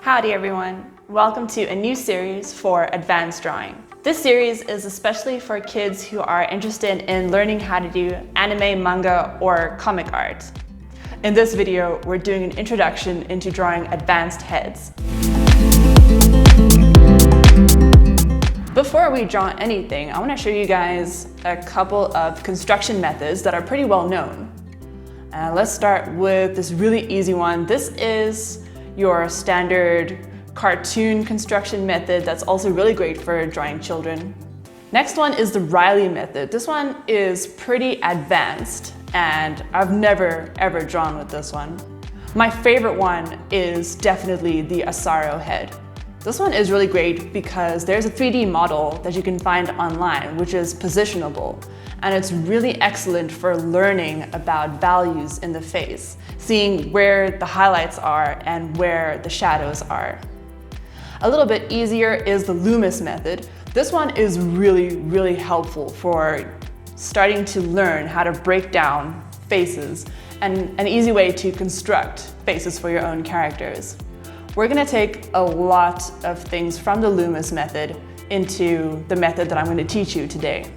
Howdy everyone! Welcome to a new series for advanced drawing. This series is especially for kids who are interested in learning how to do anime, manga, or comic art. In this video, we're doing an introduction into drawing advanced heads. Before we draw anything, I want to show you guys a couple of construction methods that are pretty well known. Let's start with this really easy one. This is your standard cartoon construction method that's also really great for drawing children. Next one is the Riley method. This one is pretty advanced and I've never ever drawn with this one. My favorite one is definitely the Asaro head. This one is really great because there's a 3D model that you can find online which is positionable, and it's really excellent for learning about values in the face, seeing where the highlights are and where the shadows are. A little bit easier is the Loomis method. This one is really helpful for starting to learn how to break down faces and an easy way to construct faces for your own characters. We're gonna take a lot of things from the Loomis method into the method that I'm going to teach you today.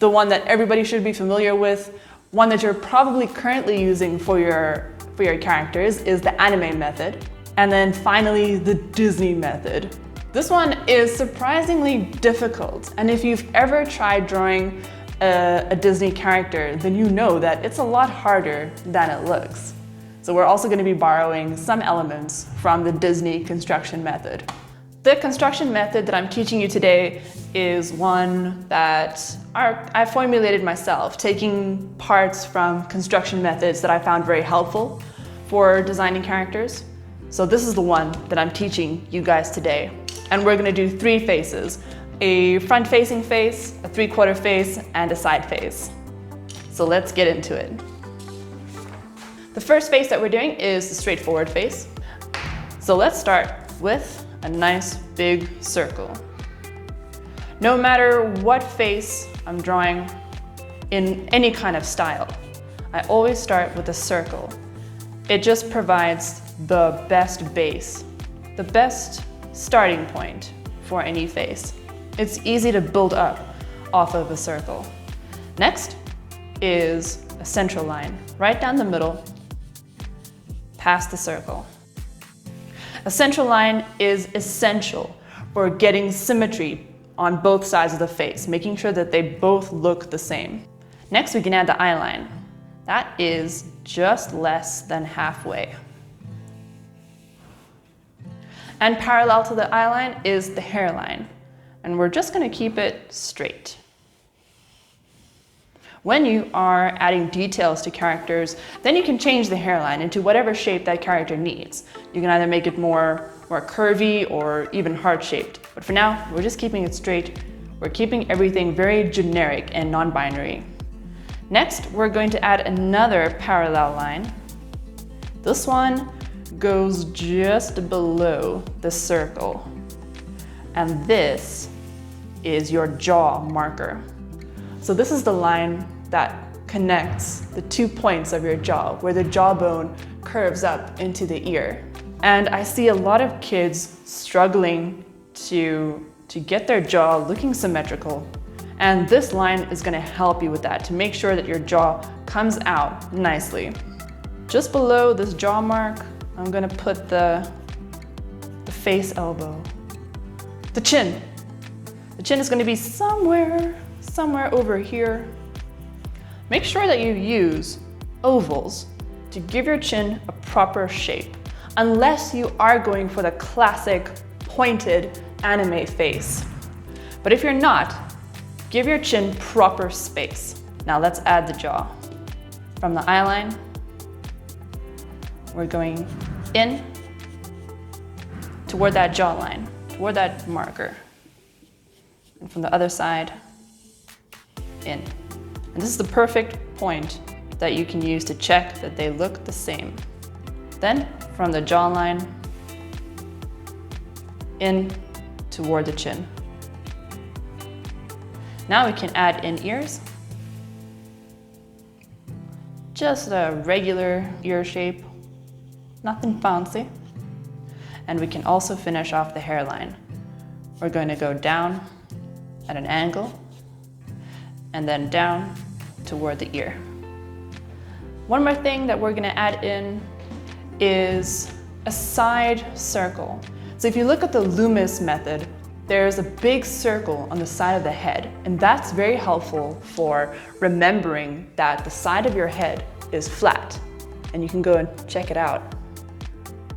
The one that everybody should be familiar with, one that you're probably currently using for your characters, is the anime method. And then finally, the Disney method. This one is surprisingly difficult, and if you've ever tried drawing a Disney character, then you know that it's a lot harder than it looks. So we're also going to be borrowing some elements from the Disney construction method. The construction method that I'm teaching you today is one that I formulated myself, taking parts from construction methods that I found very helpful for designing characters. So this is the one that I'm teaching you guys today. And we're gonna do 3 faces: a front-facing face, a 3/4 face, and a side face. So let's get into it. The first face that we're doing is the straightforward face. So let's start with a nice big circle. No matter what face I'm drawing in any kind of style, I always start with a circle. It just provides the best base, the best starting point for any face. It's easy to build up off of a circle. Next is a central line, right down the middle, past the circle. A central line is essential for getting symmetry on both sides of the face, making sure that they both look the same. Next, we can add the eye line. That is just less than halfway. And parallel to the eye line is the hairline, and we're just going to keep it straight. When you are adding details to characters, then you can change the hairline into whatever shape that character needs. You can either make it more curvy or even heart-shaped. But for now, we're just keeping it straight. We're keeping everything very generic and non-binary. Next, we're going to add another parallel line. This one goes just below the circle. And this is your jaw marker. So this is the line that connects the 2 points of your jaw, where the jawbone curves up into the ear. And I see a lot of kids struggling to get their jaw looking symmetrical. And this line is going to help you with that, to make sure that your jaw comes out nicely. Just below this jaw mark, I'm going to put the face elbow. The chin. The chin is going to be somewhere over here. Make sure that you use ovals to give your chin a proper shape, unless you are going for the classic pointed anime face. But if you're not, give your chin proper space. Now let's add the jaw. From the eye line, we're going in toward that jawline, toward that marker. And from the other side, in. And this is the perfect point that you can use to check that they look the same. Then from the jawline, in toward the chin. Now we can add in ears. Just a regular ear shape, nothing fancy. And we can also finish off the hairline. We're going to go down at an angle and then down toward the ear. One more thing that we're going to add in is a side circle. So if you look at the Loomis method, there's a big circle on the side of the head, and that's very helpful for remembering that the side of your head is flat. And you can go and check it out.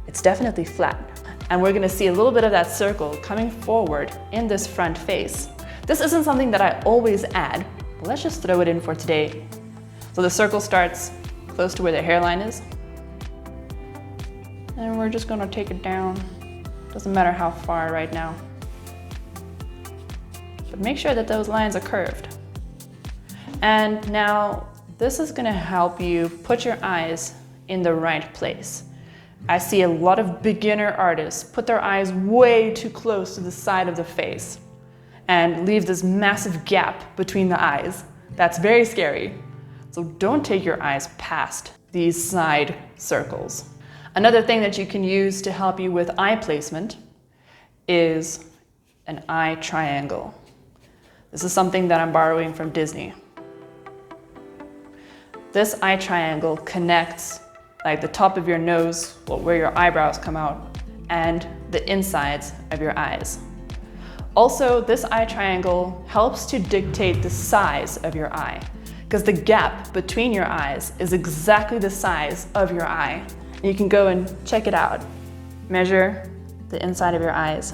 It's definitely flat. And we're gonna see a little bit of that circle coming forward in this front face. This isn't something that I always add, but let's just throw it in for today. So the circle starts close to where the hairline is. And we're just gonna take it down. Doesn't matter how far right now. But make sure that those lines are curved. And now this is gonna help you put your eyes in the right place. I see a lot of beginner artists put their eyes way too close to the side of the face and leave this massive gap between the eyes. That's very scary. So don't take your eyes past these side circles. Another thing that you can use to help you with eye placement is an eye triangle. This is something that I'm borrowing from Disney. This eye triangle connects like the top of your nose, where your eyebrows come out, and the insides of your eyes. Also, this eye triangle helps to dictate the size of your eye, because the gap between your eyes is exactly the size of your eye. And you can go and check it out. Measure the inside of your eyes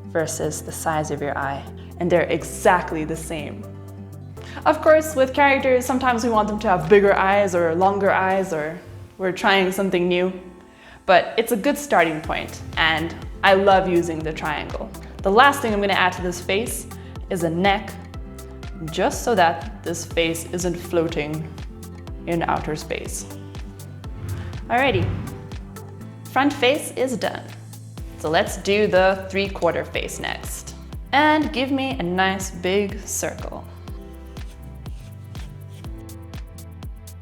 versus the size of your eye, and they're exactly the same. Of course, with characters, sometimes we want them to have bigger eyes or longer eyes, or we're trying something new, but it's a good starting point, and I love using the triangle. The last thing I'm going to add to this face is a neck, just so that this face isn't floating in outer space. Alrighty, front face is done. So let's do the 3/4 face next. And give me a nice big circle.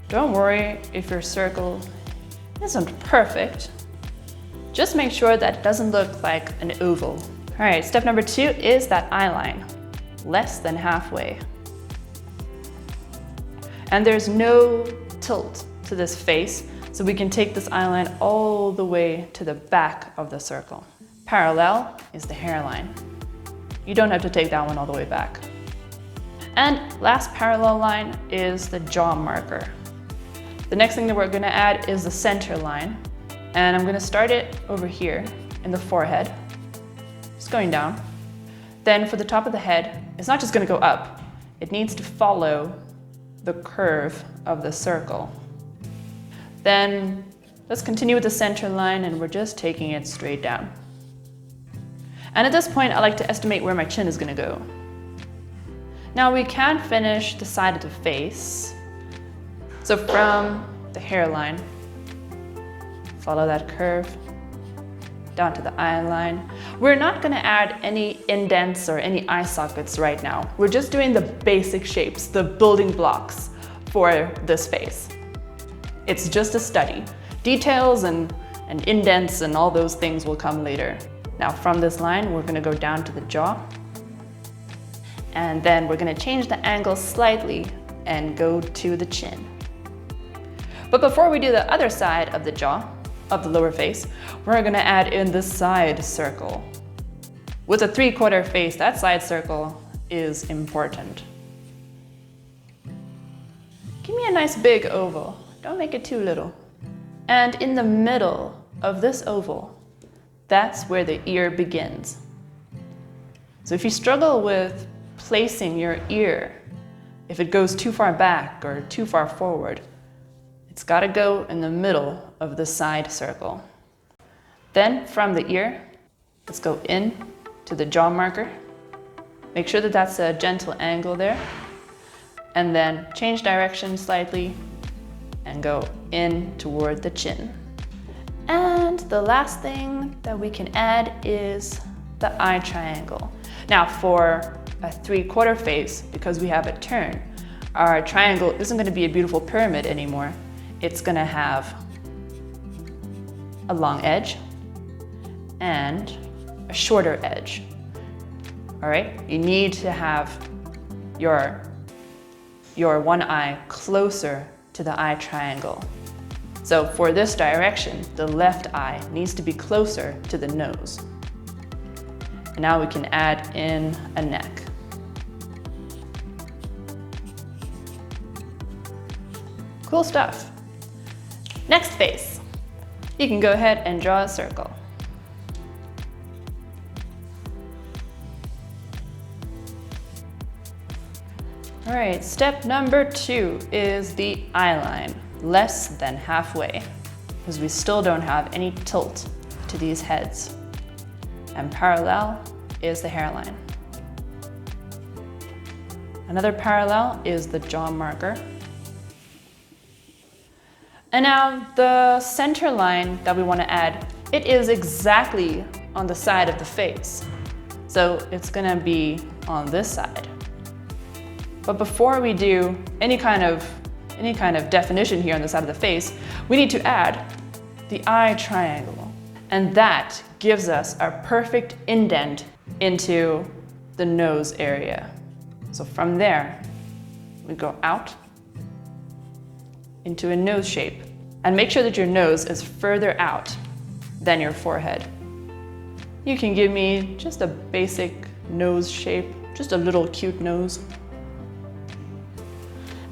Don't worry if your circle isn't perfect. Just make sure that it doesn't look like an oval. All right, step number 2 is that eye line, less than halfway. And there's no tilt to this face, so we can take this eye line all the way to the back of the circle. Parallel is the hairline. You don't have to take that one all the way back. And last parallel line is the jaw marker. The next thing that we're going to add is the center line, and I'm going to start it over here in the forehead, just going down. Then for the top of the head, it's not just going to go up, it needs to follow the curve of the circle. Then let's continue with the center line, and we're just taking it straight down. And at this point, I like to estimate where my chin is going to go. Now we can finish the side of the face. So from the hairline, follow that curve down to the eye line. We're not going to add any indents or any eye sockets right now. We're just doing the basic shapes, the building blocks for this face. It's just a study. Details and indents and all those things will come later. Now from this line, we're going to go down to the jaw. And then we're going to change the angle slightly and go to the chin. But before we do the other side of the jaw, of the lower face, we're going to add in the side circle. With a 3/4 face, that side circle is important. Give me a nice big oval. Don't make it too little. And in the middle of this oval, that's where the ear begins. So if you struggle with placing your ear, if it goes too far back or too far forward, it's got to go in the middle of the side circle. Then from the ear, let's go in to the jaw marker. Make sure that that's a gentle angle there. And then change direction slightly and go in toward the chin. And the last thing that we can add is the eye triangle. Now for a 3/4 face, because we have a turn, our triangle isn't going to be a beautiful pyramid anymore. It's going to have a long edge and a shorter edge. All right, you need to have your one eye closer to the eye triangle. So for this direction, the left eye needs to be closer to the nose. And now we can add in a neck. Cool stuff. Next face. You can go ahead and draw a circle. All right, step number 2 is the eye line, less than halfway, because we still don't have any tilt to these heads. And parallel is the hairline. Another parallel is the jaw marker. And now the center line that we want to add, it is exactly on the side of the face. So it's gonna be on this side. But before we do any kind of definition here on the side of the face, we need to add the eye triangle. And that gives us our perfect indent into the nose area. So from there, we go out into a nose shape. And make sure that your nose is further out than your forehead. You can give me just a basic nose shape, just a little cute nose.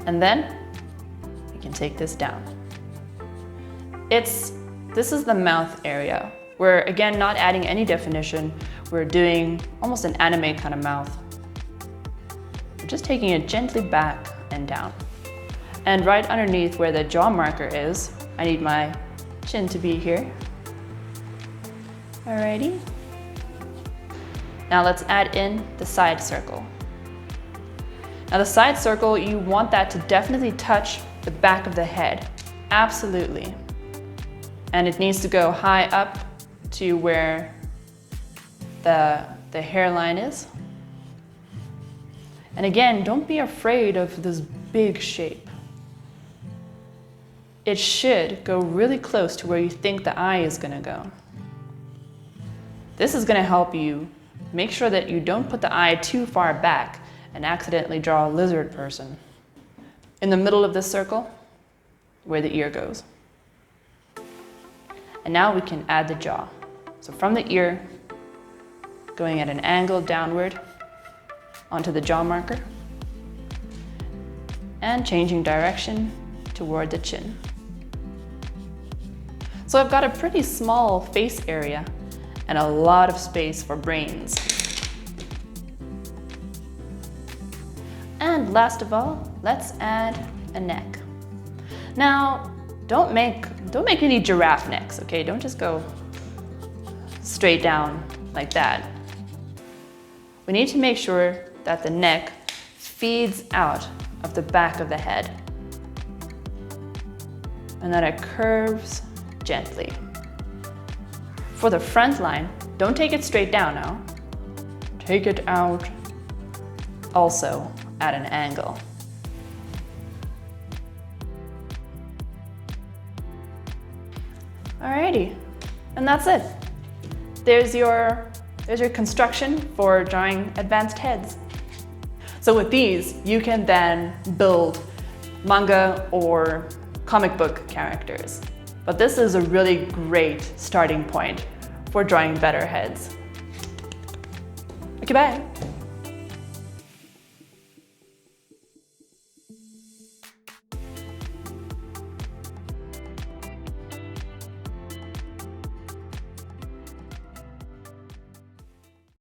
And then we can take this down. This is the mouth area. We're again not adding any definition. We're doing almost an anime kind of mouth. We're just taking it gently back and down. And right underneath where the jaw marker is, I need my chin to be here. Alrighty. Now let's add in the side circle. Now the side circle, you want that to definitely touch the back of the head. Absolutely. And it needs to go high up to where the hairline is. And again, don't be afraid of this big shape. It should go really close to where you think the eye is gonna go. This is gonna help you make sure that you don't put the eye too far back and accidentally draw a lizard person. In the middle of this circle, where the ear goes. And now we can add the jaw. So from the ear, going at an angle downward onto the jaw marker, and changing direction toward the chin. So I've got a pretty small face area and a lot of space for brains. And last of all, let's add a neck. Now, don't make any giraffe necks, okay? Don't just go straight down like that. We need to make sure that the neck feeds out of the back of the head and that it curves gently. For the front line, don't take it straight down now. Take it out also at an angle. Alrighty, and that's it. There's your construction for drawing advanced heads. So with these, you can then build manga or comic book characters. But this is a really great starting point for drawing better heads. Okay, bye.